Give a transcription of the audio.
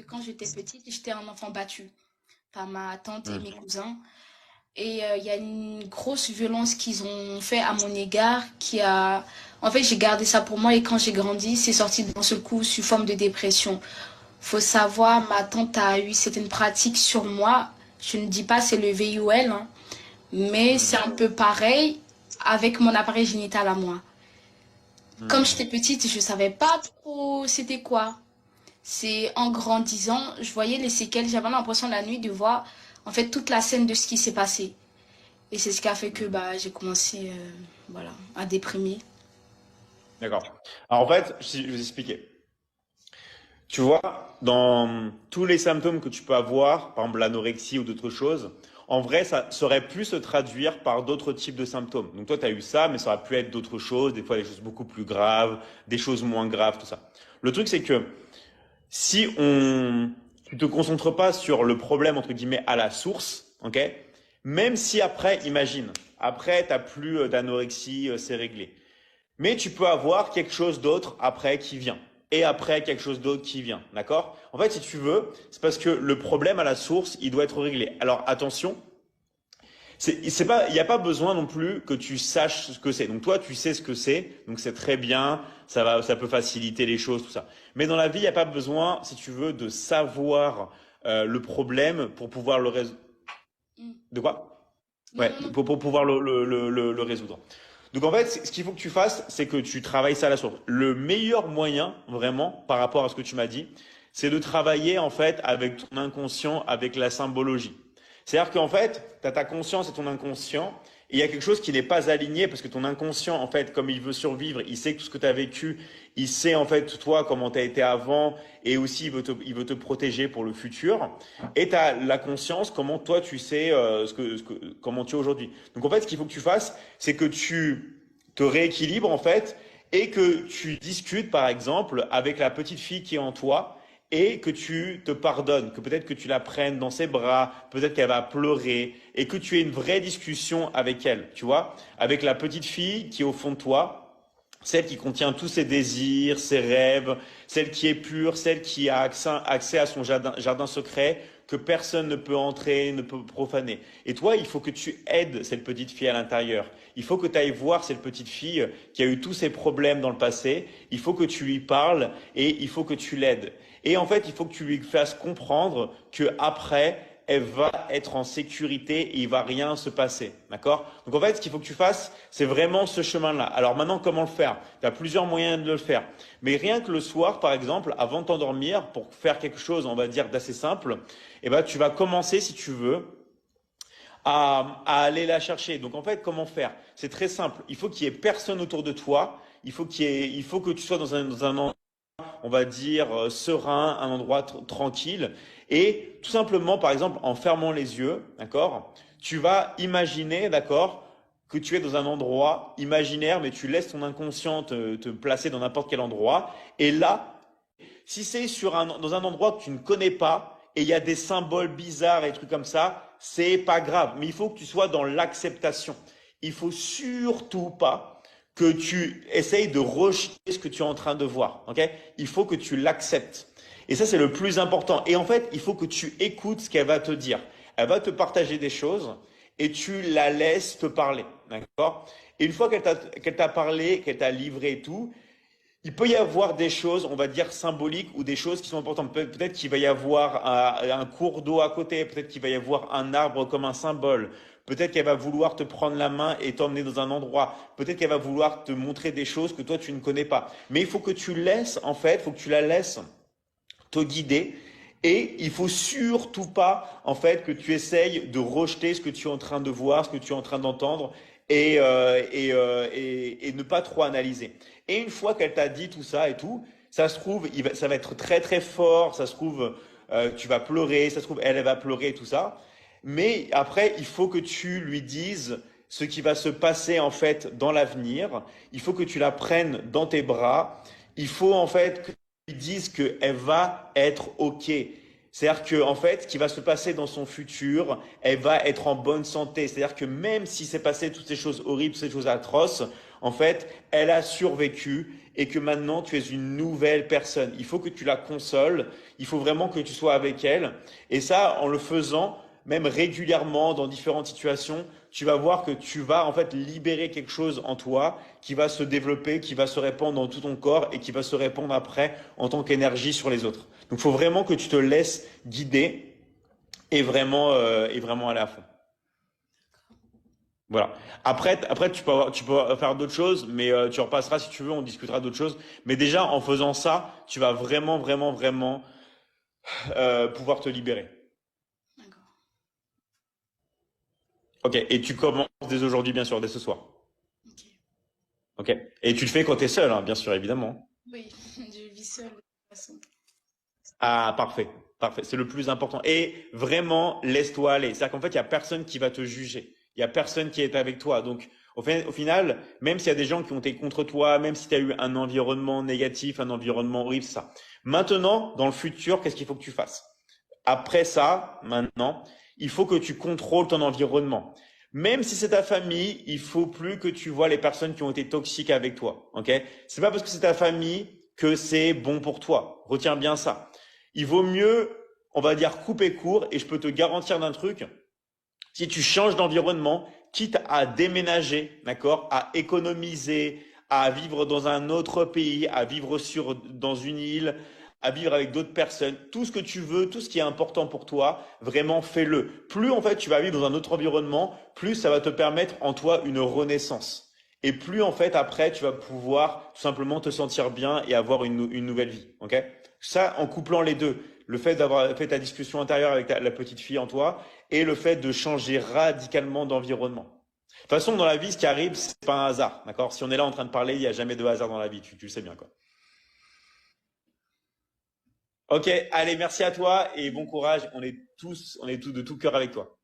quand j'étais petite, j'étais un enfant battu par ma tante et mes Hmm. cousins. Et il y a une grosse violence qu'ils ont fait à mon égard qui a... En fait, j'ai gardé ça pour moi et quand j'ai grandi, c'est sorti d'un seul coup sous forme de dépression. Faut savoir, ma tante a eu certaines pratiques sur moi. Je ne dis pas c'est le VUL, hein, mais c'est Hmm. un peu pareil avec mon appareil génital à moi. Comme Hmm. j'étais petite, je savais pas trop c'était quoi. C'est en grandissant, je voyais les séquelles, j'avais l'impression la nuit de voir en fait toute la scène de ce qui s'est passé. Et c'est ce qui a fait que Hmm. bah, j'ai commencé voilà, à déprimer. D'accord. Alors en fait, si je vais vous expliquer. Tu vois, dans tous les symptômes que tu peux avoir, par exemple l'anorexie ou d'autres choses, en vrai, ça aurait pu se traduire par d'autres types de symptômes. Donc toi, tu as eu ça, mais ça aurait pu être d'autres choses, des fois des choses beaucoup plus graves, des choses moins graves, tout ça. Le truc, c'est que si tu te concentres pas sur le problème, entre guillemets, à la source, ok? Même si après, imagine, après, t'as plus d'anorexie, c'est réglé. Mais tu peux avoir quelque chose d'autre après qui vient. Et après, quelque chose d'autre qui vient. D'accord? En fait, si tu veux, c'est parce que le problème à la source, il doit être réglé. Alors, attention, c'est pas, il n'y a pas besoin non plus que tu saches ce que c'est. Donc, toi, tu sais ce que c'est. Donc, c'est très bien. Ça peut faciliter les choses, tout ça. Mais dans la vie, il n'y a pas besoin, si tu veux, de savoir le problème pour pouvoir le résoudre. Mm. De quoi? Non, Ouais, non, non. pour pouvoir le résoudre. Donc en fait, ce qu'il faut que tu fasses, c'est que tu travailles ça à la source. Le meilleur moyen, vraiment, par rapport à ce que tu m'as dit, c'est de travailler en fait avec ton inconscient, avec la symbologie. C'est-à-dire qu'en fait, tu as ta conscience et ton inconscient, et il y a quelque chose qui n'est pas aligné parce que ton inconscient, en fait, comme il veut survivre, il sait tout ce que tu as vécu, il sait en fait toi comment tu as été avant, et aussi il veut te protéger pour le futur. Et tu as la conscience, comment toi tu sais comment tu es aujourd'hui. Donc en fait, ce qu'il faut que tu fasses, c'est que tu te rééquilibres en fait et que tu discutes par exemple avec la petite fille qui est en toi et que tu te pardonnes, que peut-être que tu la prennes dans ses bras, peut-être qu'elle va pleurer et que tu aies une vraie discussion avec elle, tu vois, avec la petite fille qui est au fond de toi, celle qui contient tous ses désirs, ses rêves, celle qui est pure, celle qui a accès à son jardin secret que personne ne peut entrer, ne peut profaner. Et toi, il faut que tu aides cette petite fille à l'intérieur. Il faut que tu ailles voir cette petite fille qui a eu tous ses problèmes dans le passé. Il faut que tu lui parles et il faut que tu l'aides. Et en fait, il faut que tu lui fasses comprendre que après, elle va être en sécurité et il va rien se passer. D'accord? Donc en fait, ce qu'il faut que tu fasses, c'est vraiment ce chemin-là. Alors maintenant, comment le faire? Tu as plusieurs moyens de le faire. Mais rien que le soir, par exemple, avant de t'endormir, pour faire quelque chose, on va dire, d'assez simple, eh ben, tu vas commencer, si tu veux, à aller la chercher. Donc en fait, comment faire? C'est très simple. Il faut qu'il y ait personne autour de toi. Il faut que tu sois dans un endroit, on va dire, serein, un endroit tranquille. Et tout simplement, par exemple, en fermant les yeux, d'accord, tu vas imaginer, d'accord, que tu es dans un endroit imaginaire, mais tu laisses ton inconscient te placer dans n'importe quel endroit. Et là, si c'est dans un endroit que tu ne connais pas et il y a des symboles bizarres et des trucs comme ça, c'est pas grave. Mais il faut que tu sois dans l'acceptation. Il faut surtout pas que tu essayes de rejeter ce que tu es en train de voir. Ok? Il faut que tu l'acceptes. Et ça, c'est le plus important. Et en fait, il faut que tu écoutes ce qu'elle va te dire. Elle va te partager des choses et tu la laisses te parler. D'accord? Et une fois qu'elle t'a parlé, qu'elle t'a livré et tout, il peut y avoir des choses, on va dire, symboliques ou des choses qui sont importantes. Peut-être qu'il va y avoir un cours d'eau à côté, peut-être qu'il va y avoir un arbre comme un symbole, peut-être qu'elle va vouloir te prendre la main et t'emmener dans un endroit, peut-être qu'elle va vouloir te montrer des choses que toi tu ne connais pas. Mais il faut que tu laisses, en fait, il faut que tu la laisses te guider. Et il faut surtout pas, en fait, que tu essayes de rejeter ce que tu es en train de voir, ce que tu es en train d'entendre, et ne pas trop analyser. Et une fois qu'elle t'a dit tout ça et tout, ça se trouve, ça va être très très fort, ça se trouve, tu vas pleurer, ça se trouve, elle va pleurer, tout ça. Mais après, il faut que tu lui dises ce qui va se passer en fait dans l'avenir. Il faut que tu la prennes dans tes bras. Il faut en fait que lui disent qu'elle va être OK. C'est-à-dire que, en fait, ce qui va se passer dans son futur, elle va être en bonne santé. C'est-à-dire que même si s'est passé toutes ces choses horribles, ces choses atroces, En fait, elle a survécu et que maintenant tu es une nouvelle personne. Il faut que tu la consoles, il faut vraiment que tu sois avec elle. Et ça, en le faisant, même régulièrement dans différentes situations, tu vas voir que tu vas en fait libérer quelque chose en toi qui va se développer, qui va se répandre dans tout ton corps et qui va se répandre après en tant qu'énergie sur les autres. Donc, il faut vraiment que tu te laisses guider et vraiment aller à fond. Voilà. Après tu peux faire d'autres choses, mais tu repasseras si tu veux, on discutera d'autres choses. Mais déjà, en faisant ça, tu vas vraiment pouvoir te libérer. D'accord. Ok. Et tu commences dès aujourd'hui, bien sûr, dès ce soir. Ok. Ok. Et tu le fais quand tu es seul, hein, bien sûr, évidemment. Oui, je vis seule de toute façon. Ah, parfait. Parfait. C'est le plus important. Et vraiment, laisse-toi aller. C'est-à-dire qu'en fait, il n'y a personne qui va te juger. Il n'y a personne qui est avec toi. Donc, au final, même s'il y a des gens qui ont été contre toi, même si tu as eu un environnement négatif, un environnement horrible, c'est ça. Maintenant, dans le futur, qu'est-ce qu'il faut que tu fasses? Après ça, maintenant, il faut que tu contrôles ton environnement. Même si c'est ta famille, il faut plus que tu vois les personnes qui ont été toxiques avec toi. Ok? C'est pas parce que c'est ta famille que c'est bon pour toi. Retiens bien ça. Il vaut mieux, on va dire, couper court. Et je peux te garantir d'un truc. Si tu changes d'environnement, quitte à déménager, d'accord, à économiser, à vivre dans un autre pays, à vivre dans une île, à vivre avec d'autres personnes, tout ce que tu veux, tout ce qui est important pour toi, vraiment fais-le. Plus en fait tu vas vivre dans un autre environnement, plus ça va te permettre en toi une renaissance. Et plus en fait après tu vas pouvoir tout simplement te sentir bien et avoir une nouvelle vie. Ok? Ça en couplant les deux, le fait d'avoir fait ta discussion intérieure avec la petite fille en toi et le fait de changer radicalement d'environnement. De toute façon, dans la vie, ce qui arrive, c'est pas un hasard, d'accord? Si on est là en train de parler, il n'y a jamais de hasard dans la vie, tu le sais bien, quoi. Ok, allez, merci à toi et bon courage. On est tous de tout cœur avec toi.